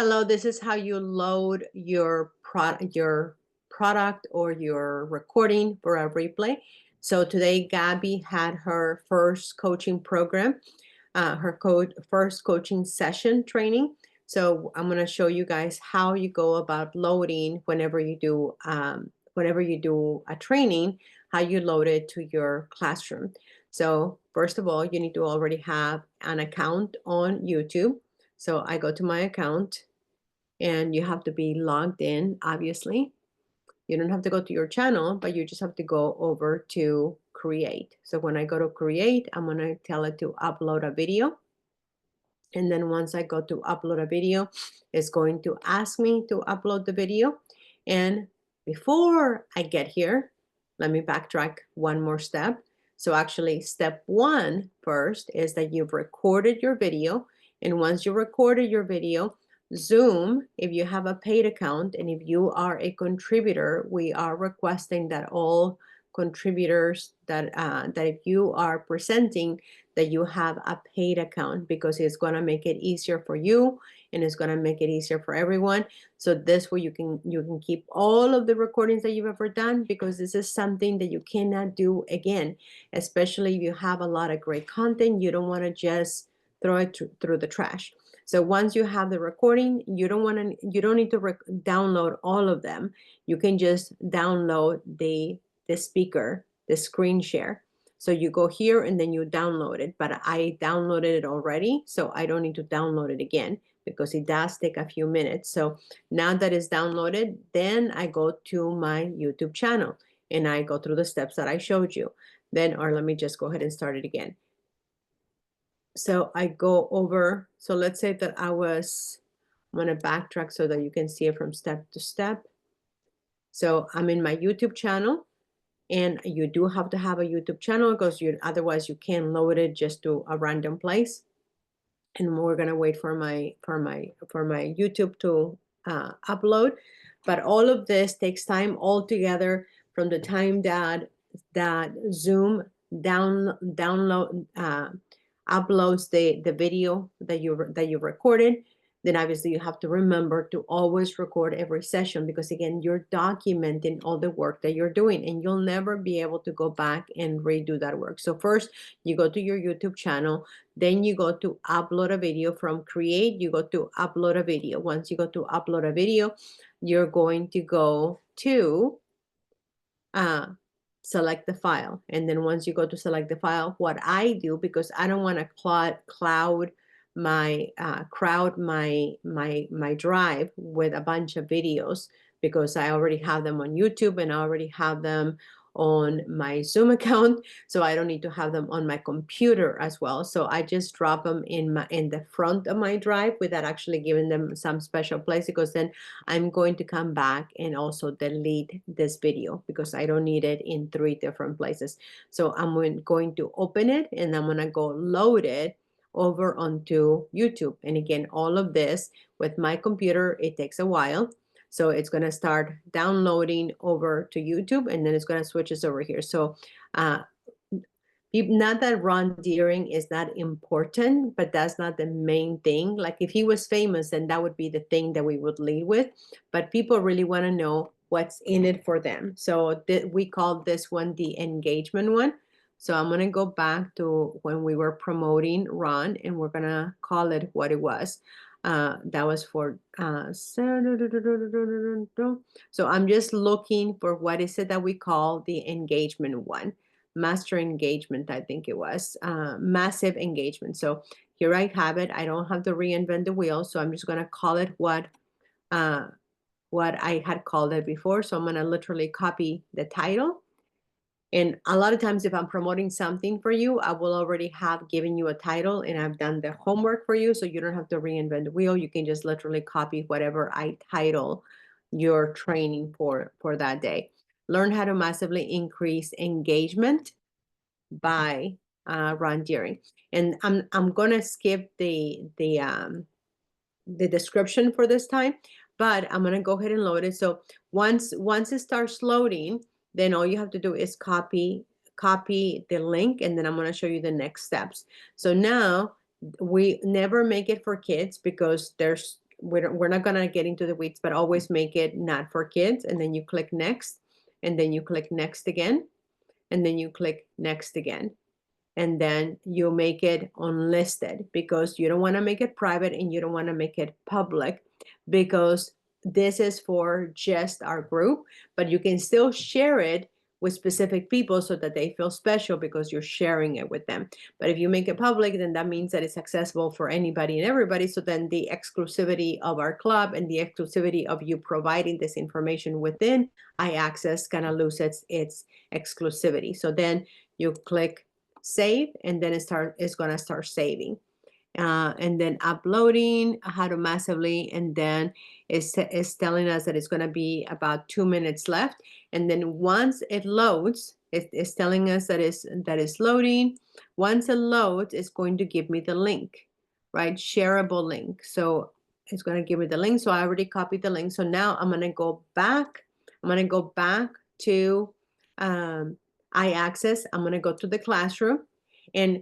Hello, this is how you load your product or your recording for a replay. So today Gabby had her first coaching program, first coaching session training. So I'm going to show you guys how you go about loading whenever you do a training, how you load it to your classroom. So first of all, you need to already have an account on YouTube. So I go to my account and you have to be logged in, obviously. You don't have to go to your channel, but you just have to go over to create. So when I go to create, I'm going to tell it to upload a video. And then once I go to upload a video, it's going to ask me to upload the video. And before I get here, let me backtrack one more step. So actually step one first is that you've recorded your video. And once you recorded your video, Zoom, if you have a paid account and if you are a contributor, we are requesting that all contributors that if you are presenting, that you have a paid account, because it's going to make it easier for you and it's going to make it easier for everyone. So this way you can keep all of the recordings that you've ever done, because this is something that you cannot do again, especially if you have a lot of great content. You don't want to just throw it through the trash. So once you have the recording, you don't need to download all of them. You can just download the speaker, the screen share. So you go here and then you download it, but I downloaded it already, so I don't need to download it again because it does take a few minutes. So now that it's downloaded, then I go to my YouTube channel and I go through the steps that I showed you. Then, or let me just go ahead and start it again. So I go over, so let's say that I'm going to backtrack so that you can see it from step to step. So I'm in my YouTube channel, and you do have to have a YouTube channel because otherwise you can't load it just to a random place. And we're going to wait for my YouTube to upload. But all of this takes time altogether, from the time that Zoom download uploads the video that you recorded. Then obviously you have to remember to always record every session, because again, you're documenting all the work that you're doing, and you'll never be able to go back and redo that work. So first you go to your YouTube channel, then you go to upload a video. From create, you go to upload a video. Once you go to upload a video, you're going to go to select the file. And then once you go to select the file, what I do, because I don't want to crowd my drive with a bunch of videos, because I already have them on YouTube and I already have them on my Zoom account, so I don't need to have them on my computer as well. So I just drop them in the front of my drive without actually giving them some special place, because then I'm going to come back and also delete this video because I don't need it in 3 different places. So I'm going to open it and I'm going to go load it over onto YouTube. And again, all of this with my computer, it takes a while. So it's going to start downloading over to YouTube, and then it's going to switch us over here. So not that Ron Deering is that important, but that's not the main thing. Like if he was famous, then that would be the thing that we would lead with. But people really want to know what's in it for them. So we call this one the engagement one. So I'm going to go back to when we were promoting Ron, and we're going to call it what it was. That was for so I'm just looking for what is it that we call the engagement one. Master engagement, I think it was massive engagement. So here I have it. I don't have to reinvent the wheel, so I'm just going to call it what I had called it before. So I'm going to literally copy the title. And a lot of times if I'm promoting something for you, I will already have given you a title and I've done the homework for you, so you don't have to reinvent the wheel. You can just literally copy whatever I title your training for that day. Learn how to massively increase engagement by Ron Deering. And I'm gonna skip the description for this time, but I'm gonna go ahead and load it. So once it starts loading, then all you have to do is copy the link, and then I'm gonna show you the next steps. So now we never make it for kids because there's we're not gonna get into the weeds, but always make it not for kids. And then you click next, and then you click next again, and then you click next again. And then you make it unlisted because you don't want to make it private and you don't want to make it public because this is for just our group, but you can still share it with specific people so that they feel special because you're sharing it with them. But if you make it public, then that means that it's accessible for anybody and everybody. So then the exclusivity of our club and the exclusivity of you providing this information within iAccess kind of loses its exclusivity. So then you click save, and then it's going to start saving. And then uploading how to massively, and then it's telling us that it's going to be about 2 minutes left. And then once it loads, it's telling us that is loading. Once it loads, it's going to give me the link, right? Shareable link. So it's going to give me the link. So I already copied the link. So now I'm going to go back. I'm going to go back to iAccess. I'm going to go to the classroom, and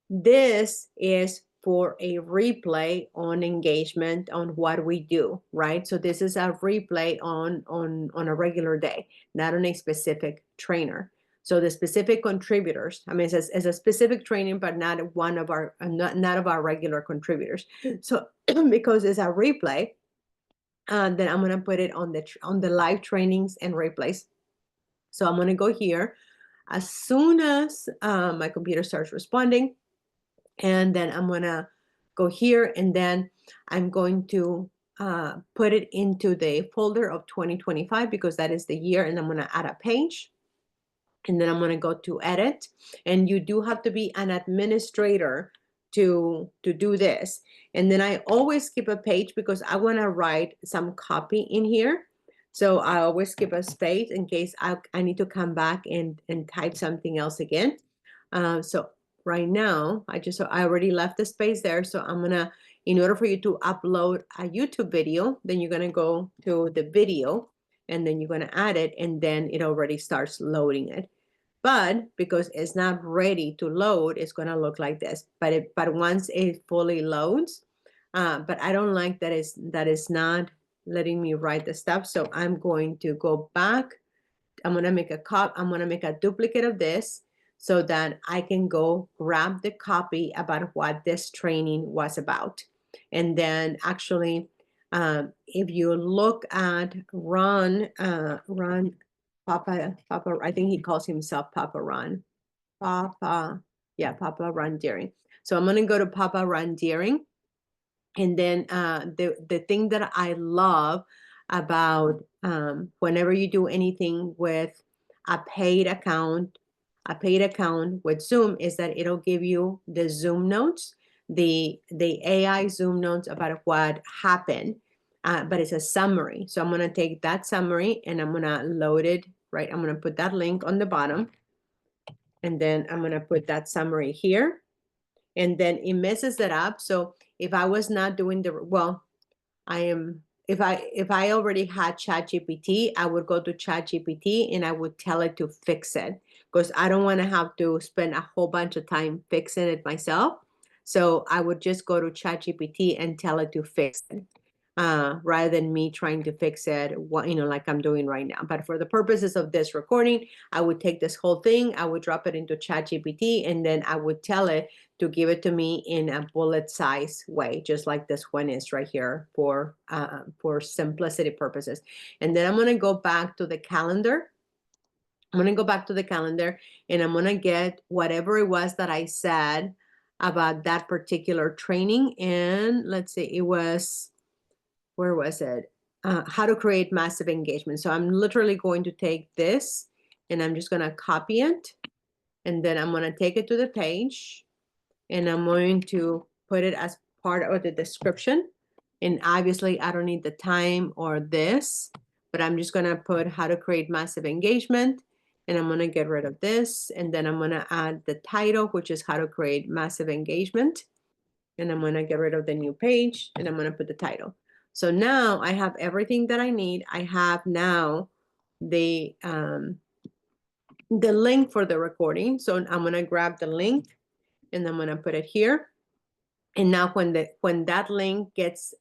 this is for a replay on engagement on what we do, right? So this is a replay on a regular day, not on a specific trainer. So the specific contributors, I mean, it's a specific training, but not one of our, not of our regular contributors. So because it's a replay, then I'm going to put it on the live trainings and replays. So I'm going to go here as soon as my computer starts responding. And then I'm going to go here, and then I'm going to put it into the folder of 2025 because that is the year. And I'm going to add a page. And then I'm going to go to edit. And you do have to be an administrator to do this. And then I always skip a page because I want to write some copy in here. So I always skip a space in case I need to come back and type something else again. So right now, I already left the space there. So I'm going to, in order for you to upload a YouTube video, then you're going to go to the video, and then you're going to add it, and then it already starts loading it. But because it's not ready to load, it's going to look like this. But once it fully loads, but I don't like that is not letting me write the stuff. So I'm going to go back. I'm going to make a duplicate of this so that I can go grab the copy about what this training was about. And then actually, if you look at Ron, Papa, I think he calls himself Papa Ron. Papa Ron Deering. So I'm going to go to Papa Ron Deering. And then the thing that I love about whenever you do anything with a paid account with Zoom is that it'll give you the Zoom notes, the AI Zoom notes about what happened, but it's a summary. So I'm going to take that summary and I'm going to load it, right? I'm going to put that link on the bottom, and then I'm going to put that summary here, and then it messes it up. So if I was not doing if I already had ChatGPT, I would go to ChatGPT and I would tell it to fix it because I don't want to have to spend a whole bunch of time fixing it myself. So I would just go to ChatGPT and tell it to fix it. Rather than me trying to fix it, like I'm doing right now. But for the purposes of this recording, I would take this whole thing, I would drop it into ChatGPT, and then I would tell it to give it to me in a bullet size way, just like this one is right here for simplicity purposes. And then I'm going to go back to the calendar. I'm going to go back to the calendar, and I'm going to get whatever it was that I said about that particular training. And let's see, it was, where was it? How to create massive engagement. So I'm literally going to take this and I'm just going to copy it. And then I'm going to take it to the page and I'm going to put it as part of the description. And obviously I don't need the time or this, but I'm just going to put how to create massive engagement. And I'm going to get rid of this. And then I'm going to add the title, which is how to create massive engagement. And I'm going to get rid of the new page and I'm going to put the title. So now I have everything that I need. I have now the link for the recording. So I'm going to grab the link and I'm going to put it here. And now when that link gets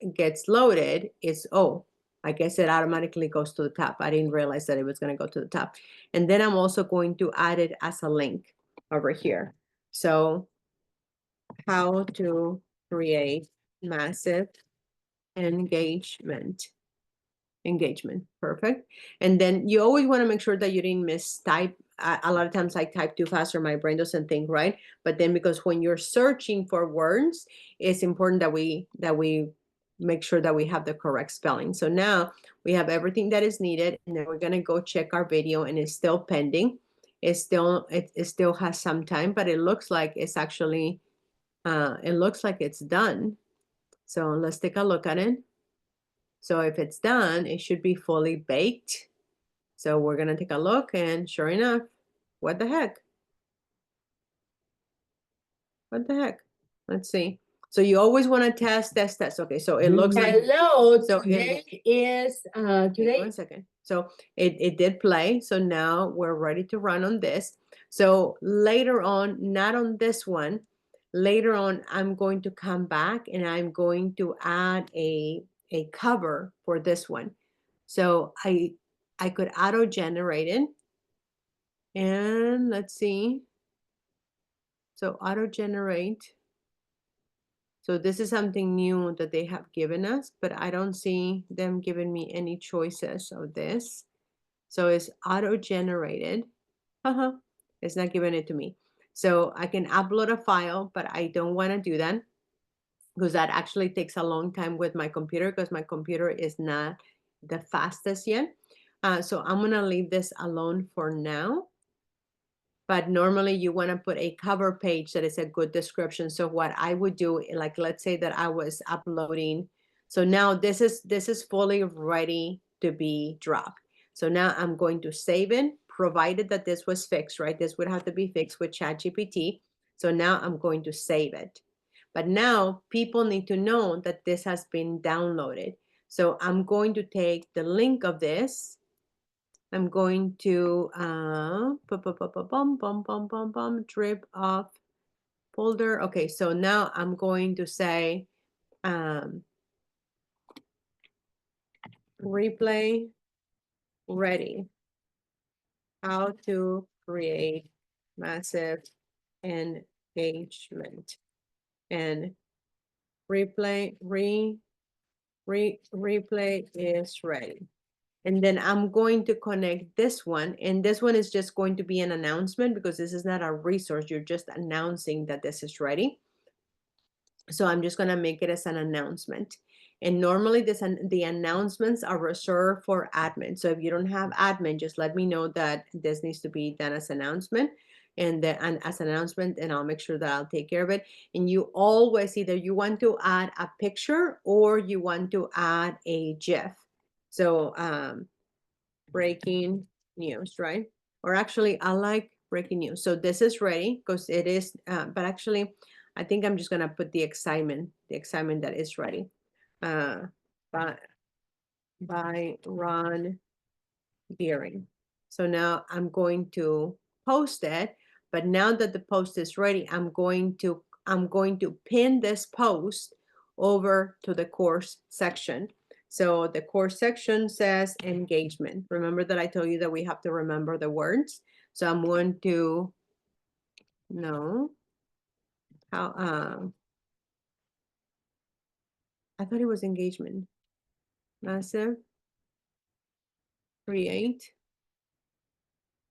loaded, it's, oh, I guess it automatically goes to the top. I didn't realize that it was going to go to the top. And then I'm also going to add it as a link over here. So how to create massive engagement. Perfect. And then you always want to make sure that you didn't mistype. A lot of times I type too fast or my brain doesn't think right. But then because when you're searching for words, it's important that we make sure that we have the correct spelling. So now we have everything that is needed, and then we're gonna go check our video, and it's still pending. It still has some time, but it looks like it's actually it looks like it's done. So let's take a look at it. So if it's done, it should be fully baked. So we're gonna take a look, and sure enough, what the heck? What the heck? Let's see. So you always want to test. Okay, so it looks like Hello, so today is today. 1 second. So it did play. So now we're ready to run on this. So later on, not on this one, later on, I'm going to come back and I'm going to add a cover for this one. So I could auto generate it. And let's see. So auto generate. So this is something new that they have given us, but I don't see them giving me any choices of this. So it's auto generated. Uh-huh. It's not giving it to me. So I can upload a file, but I don't want to do that because that actually takes a long time with my computer because my computer is not the fastest yet. So I'm going to leave this alone for now. But normally you want to put a cover page that is a good description. So what I would do, like, let's say that I was uploading. So now this is fully ready to be dropped. So now I'm going to save it, provided that this was fixed, right? This would have to be fixed with ChatGPT. So now I'm going to save it. But now people need to know that this has been downloaded. So I'm going to take the link of this. I'm going to drip off folder. Okay, so now I'm going to say replay ready. How to create massive engagement. And replay replay is ready. And then I'm going to connect this one. And this one is just going to be an announcement because this is not a resource. You're just announcing that this is ready. So I'm just going to make it as an announcement. And normally the announcements are reserved for admin. So if you don't have admin, just let me know that this needs to be done as announcement. And as an announcement, and I'll make sure that I'll take care of it. And you always either you want to add a picture or you want to add a GIF. So breaking news, right? Or actually, I like breaking news. So this is ready because it is, but actually, I think I'm just gonna put the excitement that is ready. Uh, by Ron Deering. So now I'm going to post it, but now that the post is ready, I'm going to pin this post over to the course section. So the course section says engagement. Remember that I told you that we have to remember the words. So I'm going to no how I thought it was engagement. Massive create.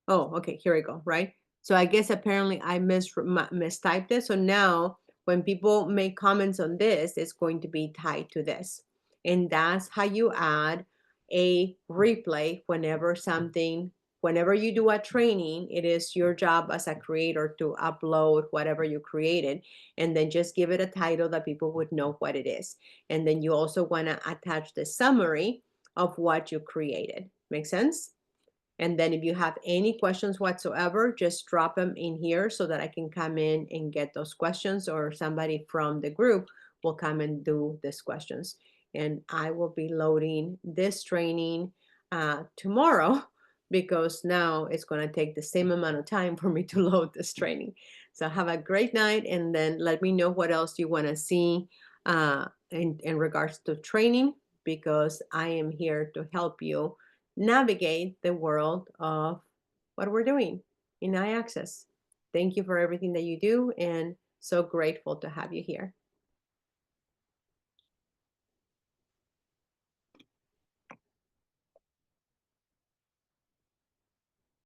Oh, okay, here we go, right? So I guess apparently I mistyped it. So now when people make comments on this, it's going to be tied to this. And that's how you add a replay whenever you do a training, it is your job as a creator to upload whatever you created and then just give it a title that people would know what it is. And then you also want to attach the summary of what you created. Make sense? And then if you have any questions whatsoever, just drop them in here so that I can come in and get those questions, or somebody from the group will come and do these questions. And I will be loading this training tomorrow because now it's going to take the same amount of time for me to load this training. So have a great night, and then let me know what else you want to see in regards to training, because I am here to help you navigate the world of what we're doing in iAccess. Thank you for everything that you do, and so grateful to have you here.